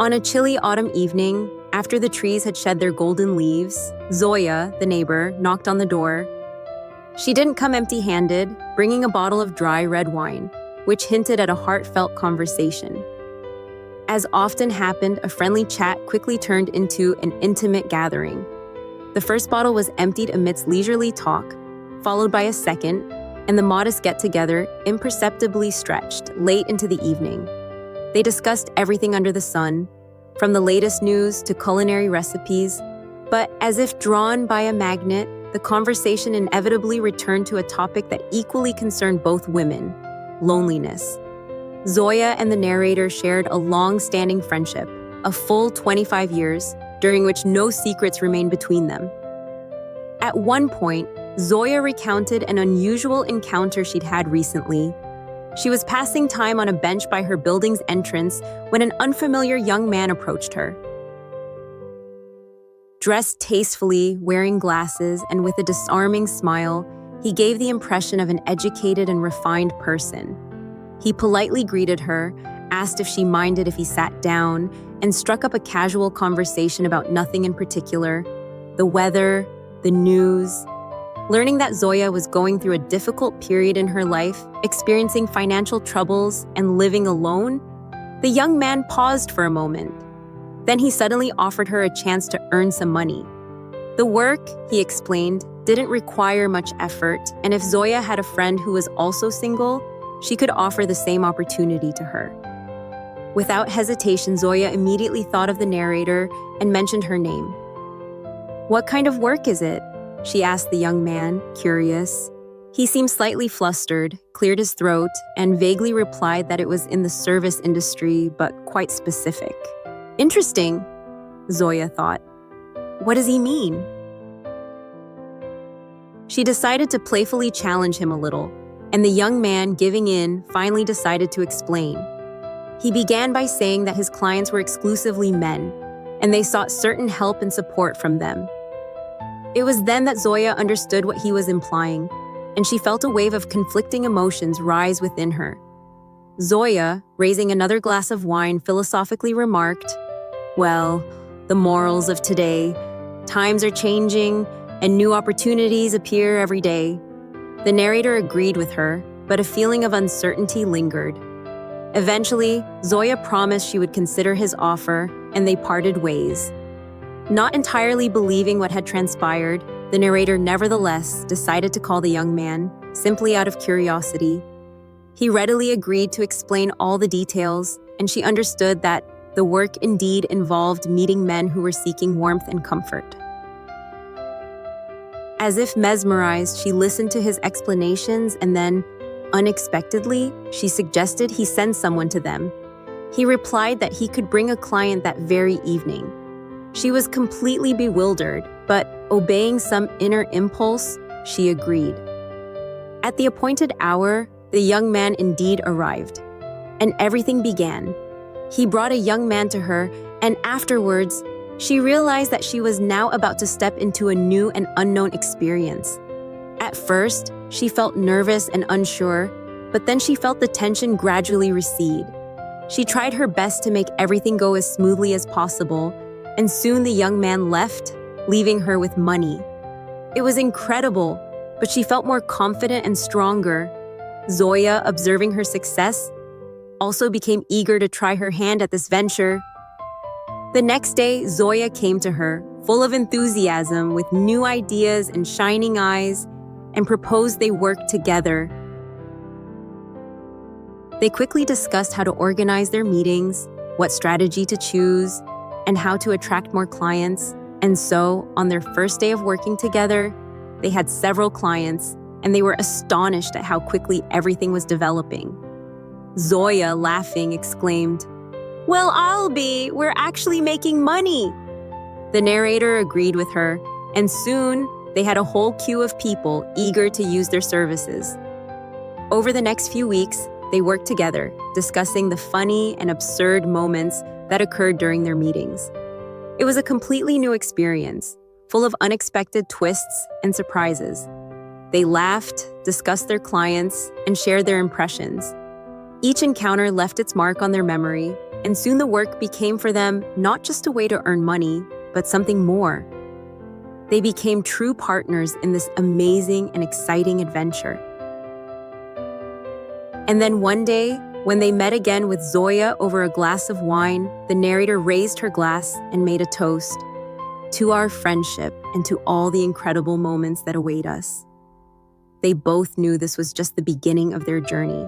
On a chilly autumn evening, after the trees had shed their golden leaves, Zoya, the neighbor, knocked on the door. She didn't come empty-handed, bringing a bottle of dry red wine, which hinted at a heartfelt conversation. As often happened, a friendly chat quickly turned into an intimate gathering. The first bottle was emptied amidst leisurely talk, followed by a second, and the modest get-together imperceptibly stretched late into the evening. They discussed everything under the sun, from the latest news to culinary recipes, but as if drawn by a magnet, the conversation inevitably returned to a topic that equally concerned both women: loneliness. Zoya and the narrator shared a long-standing friendship, a full 25 years, during which no secrets remained between them. At one point, Zoya recounted an unusual encounter she'd had recently. She was passing time on a bench by her building's entrance when an unfamiliar young man approached her. Dressed tastefully, wearing glasses, and with a disarming smile, he gave the impression of an educated and refined person. He politely greeted her, asked if she minded if he sat down, and struck up a casual conversation about nothing in particular: the weather, the news. Learning that Zoya was going through a difficult period in her life, experiencing financial troubles and living alone, the young man paused for a moment. Then he suddenly offered her a chance to earn some money. The work, he explained, didn't require much effort, and if Zoya had a friend who was also single, she could offer the same opportunity to her. Without hesitation, Zoya immediately thought of the narrator and mentioned her name. "What kind of work is it?" she asked the young man, curious. He seemed slightly flustered, cleared his throat, and vaguely replied that it was in the service industry, but quite specific. Interesting, Zoya thought. What does he mean? She decided to playfully challenge him a little, and the young man, giving in, finally decided to explain. He began by saying that his clients were exclusively men, and they sought certain help and support from them. It was then that Zoya understood what he was implying, and she felt a wave of conflicting emotions rise within her. Zoya, raising another glass of wine, philosophically remarked, "Well, the morals of today. Times are changing, and new opportunities appear every day." The narrator agreed with her, but a feeling of uncertainty lingered. Eventually, Zoya promised she would consider his offer, and they parted ways. Not entirely believing what had transpired, the narrator nevertheless decided to call the young man, simply out of curiosity. He readily agreed to explain all the details, and she understood that the work indeed involved meeting men who were seeking warmth and comfort. As if mesmerized, she listened to his explanations, and then, unexpectedly, she suggested he send someone to them. He replied that he could bring a client that very evening. She was completely bewildered, but obeying some inner impulse, she agreed. At the appointed hour, the young man indeed arrived, and everything began. He brought a young man to her, and afterwards, she realized that she was now about to step into a new and unknown experience. At first, she felt nervous and unsure, but then she felt the tension gradually recede. She tried her best to make everything go as smoothly as possible, and soon the young man left, leaving her with money. It was incredible, but she felt more confident and stronger. Zoya, observing her success, also became eager to try her hand at this venture. The next day, Zoya came to her, full of enthusiasm, with new ideas and shining eyes, and proposed they work together. They quickly discussed how to organize their meetings, what strategy to choose, and how to attract more clients. And so, on their first day of working together, they had several clients, and they were astonished at how quickly everything was developing. Zoya, laughing, exclaimed, "Well, we're actually making money." The narrator agreed with her, and soon they had a whole queue of people eager to use their services. Over the next few weeks, they worked together, discussing the funny and absurd moments that occurred during their meetings. It was a completely new experience, full of unexpected twists and surprises. They laughed, discussed their clients, and shared their impressions. Each encounter left its mark on their memory, And soon the work became for them not just a way to earn money, but something more. They became true partners in this amazing and exciting adventure. And then one day, when they met again with Zoya over a glass of wine, the narrator raised her glass and made a toast to our friendship and to all the incredible moments that await us. They both knew this was just the beginning of their journey.